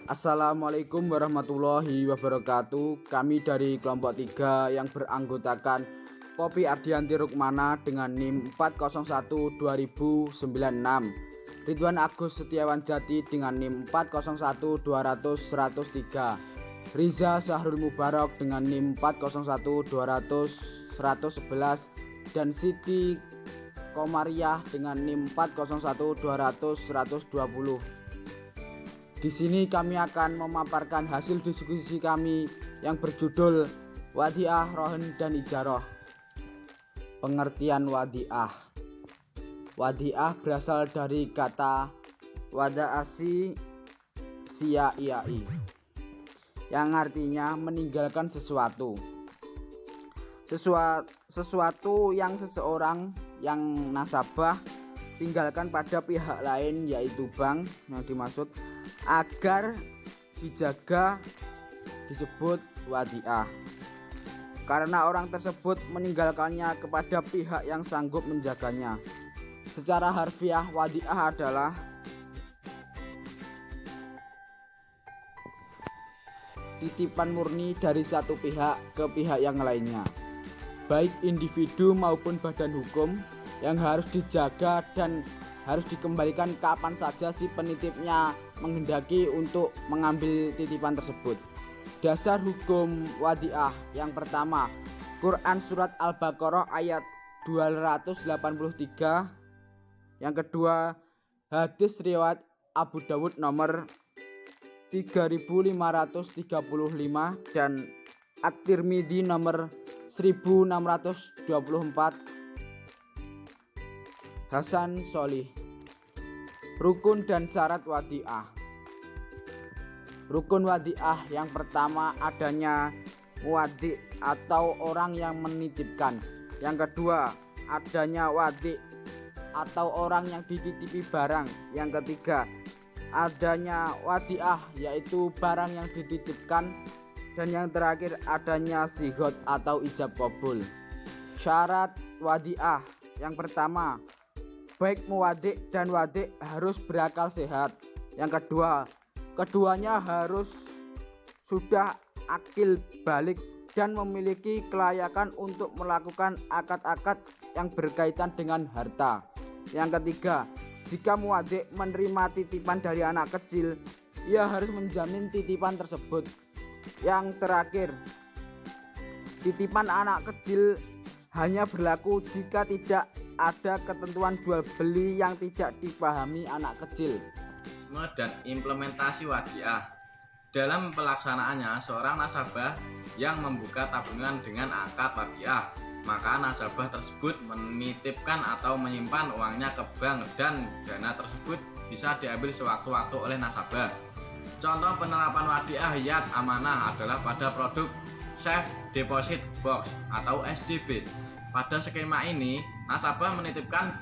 Assalamualaikum warahmatullahi wabarakatuh. Kami dari kelompok 3 yang beranggotakan Poppy Ardianti Rukmana dengan NIM 401-2096, Ridwan Agus Setiawan Jati dengan NIM 401-200-103, Riza Sahrul Mubarak dengan NIM 401-200-111, dan Siti Komariah dengan NIM 401-200-120. Di sini kami akan memaparkan hasil diskusi kami yang berjudul Wadiah, Rohen, dan Ijarah. Pengertian wadiah. Wadiah berasal dari kata wadaasi siyaiyai yang artinya meninggalkan sesuatu. Sesuatu yang seseorang yang nasabah tinggalkan pada pihak lain, yaitu bank yang dimaksud, agar dijaga disebut wadiah. Karena orang tersebut meninggalkannya kepada pihak yang sanggup menjaganya. Secara harfiah, wadiah adalah titipan murni dari satu pihak ke pihak yang lainnya, baik individu maupun badan hukum, yang harus dijaga dan harus dikembalikan kapan saja si penitipnya menghendaki untuk mengambil titipan tersebut. Dasar hukum wadiah yang pertama, Quran Surat Al-Baqarah ayat 283. Yang kedua, hadis riwayat Abu Dawud nomor 3535 dan At-Tirmidzi nomor 1624. Hasan Sholih. Rukun dan syarat wadiah. Rukun wadiah yang pertama adanya wadi atau orang yang menitipkan. Yang kedua adanya wadi atau orang yang dititipi barang. Yang ketiga adanya wadiah yaitu barang yang dititipkan. Dan yang terakhir adanya sigot atau ijab qabul. Syarat wadiah yang pertama, baik muwadik dan wadik harus berakal sehat. Yang kedua, keduanya harus sudah akil balik dan memiliki kelayakan untuk melakukan akad-akad yang berkaitan dengan harta. Yang ketiga, jika muwadik menerima titipan dari anak kecil, ia harus menjamin titipan tersebut. Yang terakhir, titipan anak kecil hanya berlaku jika tidak ada ketentuan jual beli yang tidak dipahami anak kecil. Dan implementasi wadiah. Dalam pelaksanaannya, seorang nasabah yang membuka tabungan dengan akad wadiah, maka nasabah tersebut menitipkan atau menyimpan uangnya ke bank dan dana tersebut bisa diambil sewaktu-waktu oleh nasabah. Contoh penerapan wadiah yad amanah adalah pada produk Safe Deposit Box atau SDB. Pada skema ini, nasabah menitipkan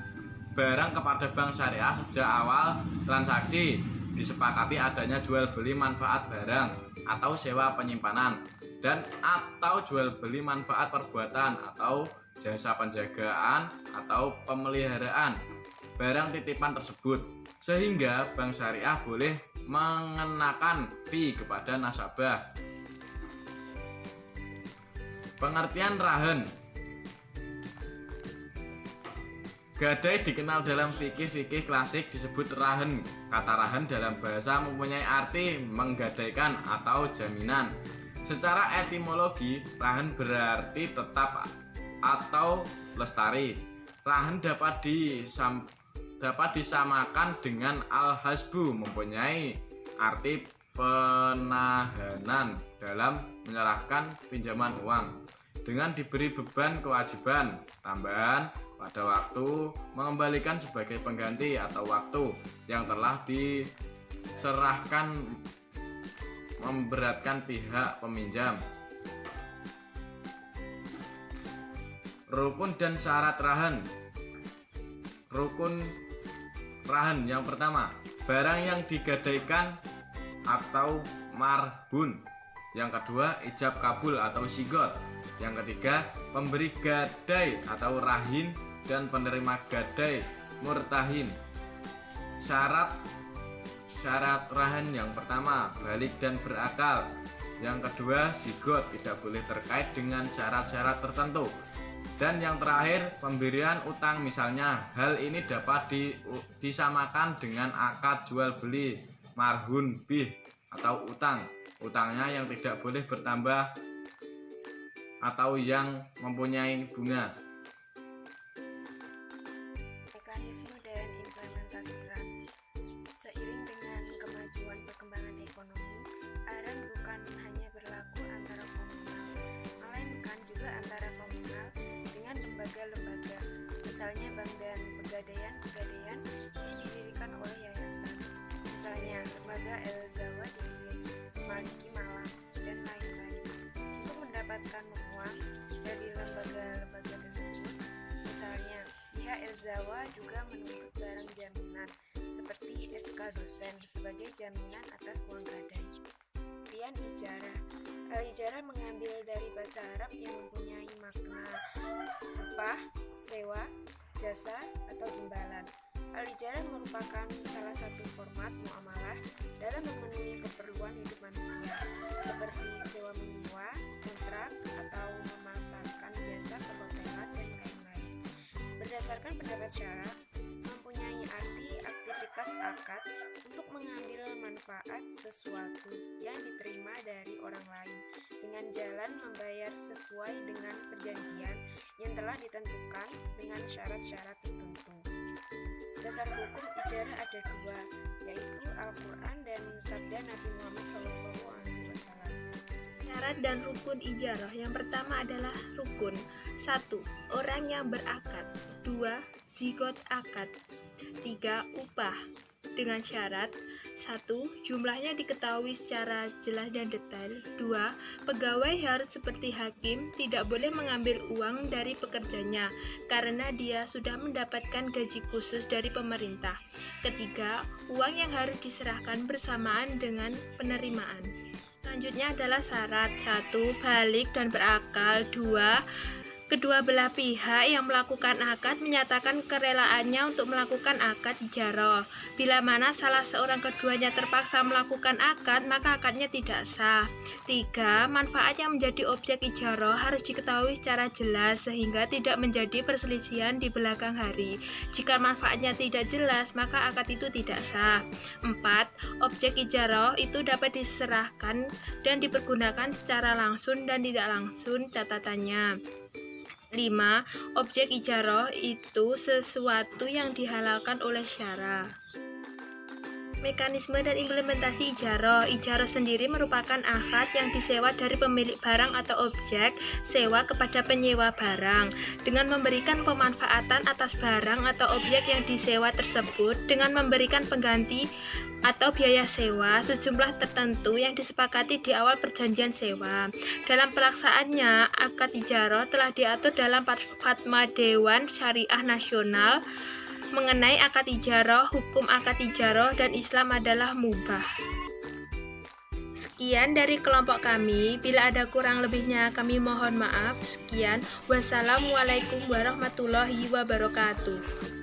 barang kepada bank syariah sejak awal transaksi. Disepakati adanya jual beli manfaat barang atau sewa penyimpanan dan atau jual beli manfaat perbuatan atau jasa penjagaan atau pemeliharaan barang titipan tersebut, sehingga bank syariah boleh mengenakan fee kepada nasabah. Pengertian rahen. Gadai dikenal dalam fikih klasik disebut rahen. Kata rahen dalam bahasa mempunyai arti menggadaikan atau jaminan. Secara etimologi, rahen berarti tetap atau lestari. Rahen dapat disamakan dengan al-hasbu, mempunyai arti penahanan dalam menyerahkan pinjaman uang dengan diberi beban kewajiban tambahan pada waktu mengembalikan sebagai pengganti atau waktu yang telah diserahkan, memberatkan pihak peminjam. Rukun dan syarat rahen. Rukun rahen yang pertama, barang yang digadaikan atau marbun. Yang kedua, ijab kabul atau sigot. Yang ketiga, pemberi gadai atau rahin dan penerima gadai murtahin. Syarat syarat rahan yang pertama, balik dan berakal. Yang kedua, zigot, tidak boleh terkait dengan syarat-syarat tertentu. Dan yang terakhir, pemberian utang misalnya. Hal ini dapat disamakan dengan akad jual beli, marhun bih atau utang. Utangnya yang tidak boleh bertambah atau yang mempunyai bunga. Mekanisme dan implementasikan. Seiring dengan kemajuan perkembangan ekonomi, ARAN bukan hanya berlaku antara komunal, melainkan juga antara komunal dengan lembaga-lembaga, misalnya bank dan pegadaian yang didirikan oleh yayasan, misalnya lembaga El-Zawa di Maliki Malang, dan lain-lain. Untuk mendapatkan uang dari lembaga-lembaga tersebut, misalnya pihak El-Zawa juga menuntut barang jaminan seperti SK dosen sebagai jaminan atas uang gadai. Kemudian ijarah. Al-ijarah mengambil dari bahasa Arab yang mempunyai makna upah, sewa, jasa, atau imbalan. Al-ijarah merupakan salah satu format muamalah dalam memenuhi keperluan hidup manusia, seperti sewa menyewa, kontrak, atau memasarkan jasa perhotelan dan lain-lain. Berdasarkan pendapat Syarah, mempunyai arti aktivitas akad untuk mengambil manfaat sesuatu yang diterima dari orang lain dengan jalan membayar sesuai dengan perjanjian yang telah ditentukan dengan syarat-syarat tertentu. Dasar hukum ijarah ada dua, yaitu Al-Quran dan sabda Nabi Muhammad SAW. Syarat dan rukun ijarah. Yang pertama adalah rukun. 1. Orang yang berakad. 2. Zigot akad. 3. Upah. Dengan syarat: 1. Jumlahnya diketahui secara jelas dan detail. 2. Pegawai harus seperti hakim, tidak boleh mengambil uang dari pekerjanya karena dia sudah mendapatkan gaji khusus dari pemerintah. 3. Uang yang harus diserahkan bersamaan dengan penerimaan. Selanjutnya adalah syarat. 1. Balik dan berakal. 2. Kedua belah pihak yang melakukan akad menyatakan kerelaannya untuk melakukan akad ijarah. Bila mana salah seorang keduanya terpaksa melakukan akad, maka akadnya tidak sah. 3. Manfaat yang menjadi objek ijarah harus diketahui secara jelas sehingga tidak menjadi perselisihan di belakang hari. Jika manfaatnya tidak jelas, maka akad itu tidak sah. 4. Objek ijarah itu dapat diserahkan dan dipergunakan secara langsung dan tidak langsung. Catatannya: 5. Objek ijarah itu sesuatu yang dihalalkan oleh syara. Mekanisme dan implementasi ijarah. Ijarah sendiri merupakan akad yang disewa dari pemilik barang atau objek sewa kepada penyewa barang dengan memberikan pemanfaatan atas barang atau objek yang disewa tersebut dengan memberikan pengganti atau biaya sewa sejumlah tertentu yang disepakati di awal perjanjian sewa. Dalam pelaksanaannya, akad ijarah telah diatur dalam Fatwa Dewan Syariah Nasional mengenai akad ijarah, hukum akad ijarah, dan Islam adalah mubah. Sekian dari kelompok kami. Bila ada kurang lebihnya kami mohon maaf. Sekian. Wassalamualaikum warahmatullahi wabarakatuh.